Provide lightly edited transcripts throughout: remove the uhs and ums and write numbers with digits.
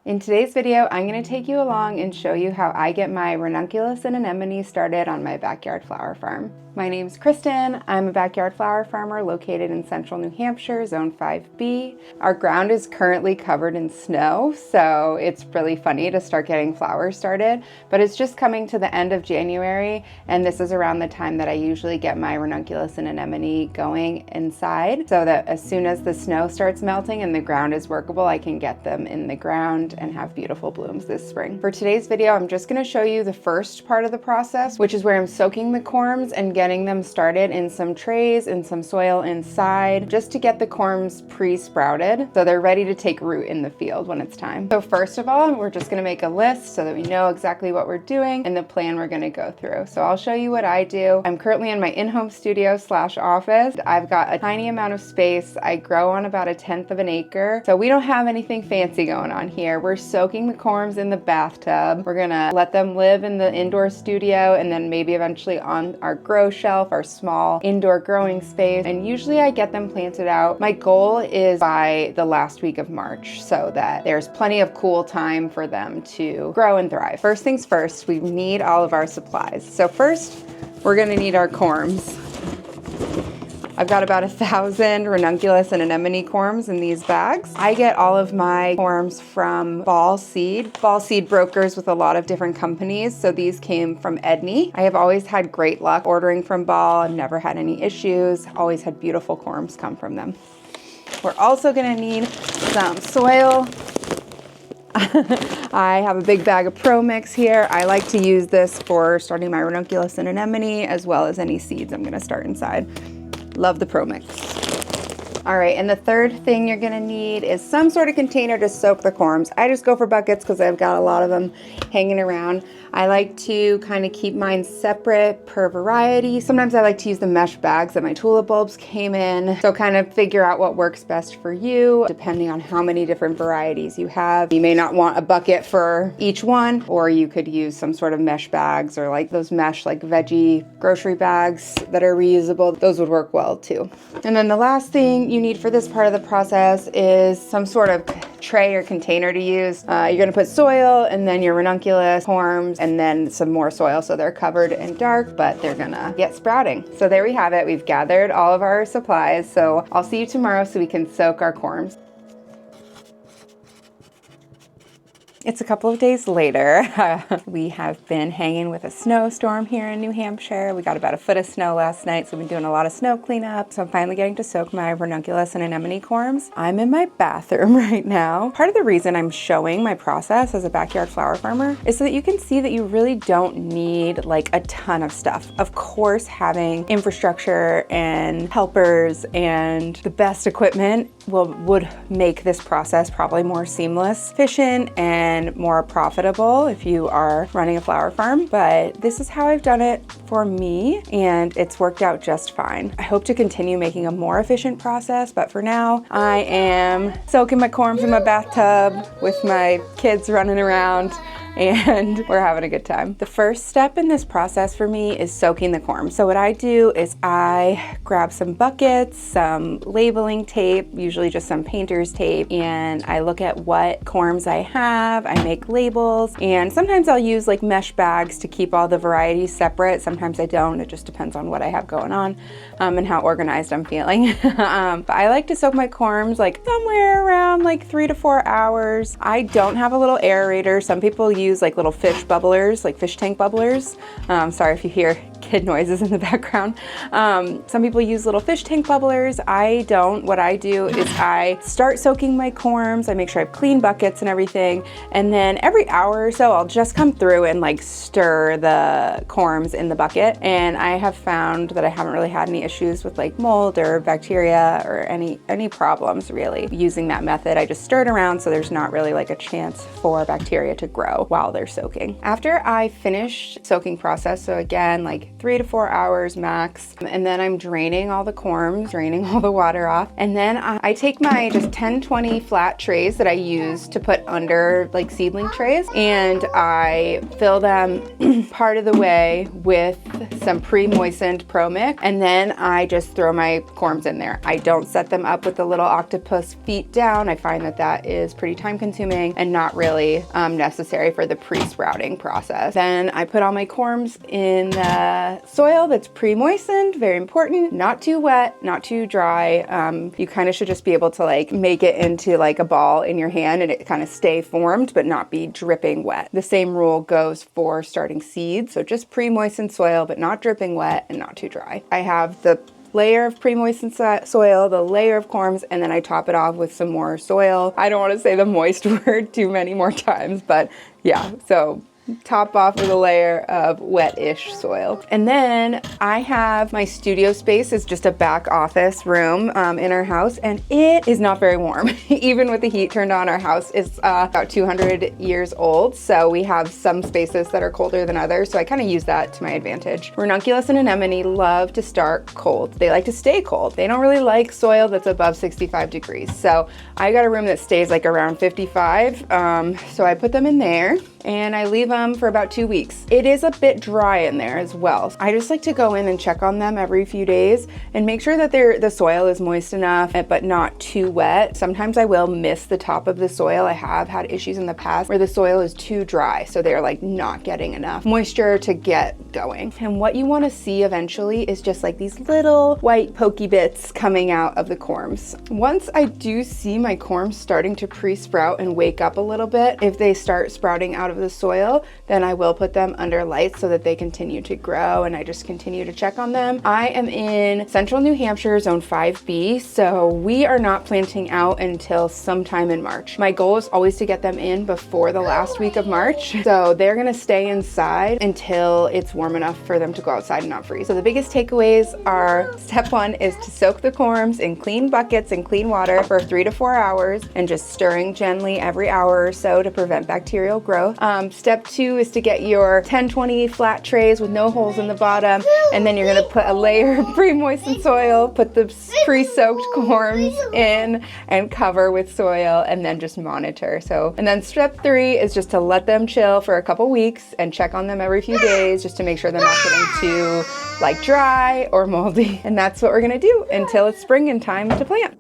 In today's video, I'm going to take you along and show you how I get my ranunculus and anemone started on my backyard flower farm. My name's Kristen. I'm a backyard flower farmer located in central New Hampshire, Zone 5B. Our ground is currently covered in snow, so it's really funny to start getting flowers started, but it's just coming to the end of January, and this is around the time that I usually get my ranunculus and anemone going inside, so that as soon as the snow starts melting and the ground is workable, I can get them in the ground and have beautiful blooms this spring. For today's video, I'm just going to show you the first part of the process, which is where I'm soaking the corms and getting them started in some trays and some soil inside, just to get the corms pre-sprouted so they're ready to take root in the field when it's time. So first of all, we're just going to make a list so that we know exactly what we're doing and the plan we're going to go through. So I'll show you what I do. I'm currently in my in-home studio / office. I've got a tiny amount of space. I grow on about 1/10 of an acre, so we don't have anything fancy going on here. We're soaking the corms in the bathtub. We're gonna let them live in the indoor studio and then maybe eventually on our grow shelf, our small indoor growing space. And usually I get them planted out. My goal is by the last week of March so that there's plenty of cool time for them to grow and thrive. First things first, we need all of our supplies. So first, we're gonna need our corms. I've got about 1,000 ranunculus and anemone corms in these bags. I get all of my corms from Ball Seed brokers with a lot of different companies. So these came from Edney. I have always had great luck ordering from Ball. I've never had any issues. Always had beautiful corms come from them. We're also gonna need some soil. I have a big bag of Pro Mix here. I like to use this for starting my ranunculus and anemone as well as any seeds I'm gonna start inside. Love the Pro Mix. All right, and the third thing you're gonna need is some sort of container to soak the corms. I just go for buckets because I've got a lot of them hanging around. I like to kind of keep mine separate per variety. Sometimes I like to use the mesh bags that my tulip bulbs came in. So kind of figure out what works best for you, depending on how many different varieties you have. You may not want a bucket for each one, or you could use some sort of mesh bags or like those mesh like veggie grocery bags that are reusable. Those would work well too. And then the last thing you need for this part of the process is some sort of tray or container to use. You're gonna put soil and then your ranunculus, corms, and then some more soil so they're covered and dark, but they're gonna get sprouting. So there we have it. We've gathered all of our supplies. So I'll see you tomorrow so we can soak our corms. It's a couple of days later. We have been hanging with a snowstorm here in New Hampshire. We got about 1 foot of snow last night, so we've been doing a lot of snow cleanup. So I'm finally getting to soak my ranunculus and anemone corms. I'm in my bathroom right now. Part of the reason I'm showing my process as a backyard flower farmer is so that you can see that you really don't need like a ton of stuff. Of course, having infrastructure and helpers and the best equipment would make this process probably more seamless, efficient, and more profitable if you are running a flower farm. But this is how I've done it for me, and it's worked out just fine. I hope to continue making a more efficient process, but for now, I am soaking my corms in my bathtub with my kids running around, and we're having a good time. The first step in this process for me is soaking the corms. So what I do is I grab some buckets, some labeling tape, usually just some painter's tape, and I look at what corms I have. I make labels, and sometimes I'll use like mesh bags to keep all the varieties separate. Sometimes I don't. It just depends on what I have going on and how organized I'm feeling. But I like to soak my corms like somewhere around like 3 to 4 hours. I don't have a little aerator. Some people use like little fish bubblers, like fish tank bubblers. Sorry if you hear kid noises in the background. Some people use little fish tank bubblers. I don't. What I do is I start soaking my corms. I make sure I have clean buckets and everything. And then every hour or so, I'll just come through and like stir the corms in the bucket. And I have found that I haven't really had any issues with like mold or bacteria or any problems really using that method. I just stir it around so there's not really like a chance for bacteria to grow while they're soaking. After I finish soaking process, so again, like 3 to 4 hours max. And then I'm draining all the corms, draining all the water off. And then I take my just 10-20 flat trays that I use to put under like seedling trays, and I fill them part of the way with some pre-moistened pro mix, and then I just throw my corms in there. I don't set them up with the little octopus feet down. I find that that is pretty time consuming and not really necessary for the pre-sprouting process. Then I put all my corms in the soil that's pre-moistened, very important, not too wet, not too dry. You kind of should just be able to like make it into like a ball in your hand and it kind of stay formed but not be dripping wet. The same rule goes for starting seeds. So just pre-moistened soil but not dripping wet and not too dry. I have the layer of pre-moistened soil, the layer of corms, and then I top it off with some more soil. I don't want to say the moist word too many more times, but yeah, so top off with a layer of wet-ish soil. And then I have my studio space is just a back office room in our house, and it is not very warm. Even with the heat turned on, our house is about 200 years old, so we have some spaces that are colder than others, so I kind of use that to my advantage. Ranunculus and anemone love to start cold. They like to stay cold. They don't really like soil that's above 65 degrees. So I got a room that stays like around 55, so I put them in there and I leave them for about 2 weeks. It is a bit dry in there as well. I just like to go in and check on them every few days and make sure that the soil is moist enough but not too wet. Sometimes I will miss the top of the soil. I have had issues in the past where the soil is too dry, so they're like not getting enough moisture to get going. And what you want to see eventually is just like these little white pokey bits coming out of the corms. Once I do see my corms starting to pre-sprout and wake up a little bit, if they start sprouting out of the soil, then I will put them under lights so that they continue to grow, and I just continue to check on them. I am in central New Hampshire, zone 5B, so we are not planting out until sometime in March. My goal is always to get them in before the last week of March, so they're gonna stay inside until it's warm enough for them to go outside and not freeze. So the biggest takeaways are, step 1 is to soak the corms in clean buckets and clean water for 3 to 4 hours and just stirring gently every hour or so to prevent bacterial growth. Step 2 is to get your 10-20 flat trays with no holes in the bottom, and then you're gonna put a layer of pre-moistened soil, put the pre-soaked corms in and cover with soil, and then just monitor. And then step 3 is just to let them chill for a couple weeks and check on them every few days just to make sure they're not getting too like dry or moldy. And that's what we're gonna do until it's spring and time to plant.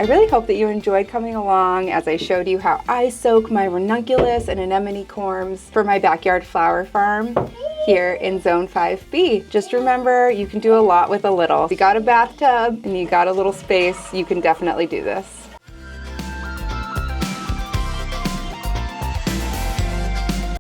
I really hope that you enjoyed coming along as I showed you how I soak my ranunculus and anemone corms for my backyard flower farm here in Zone 5B. Just remember, you can do a lot with a little. If you got a bathtub and you got a little space, you can definitely do this.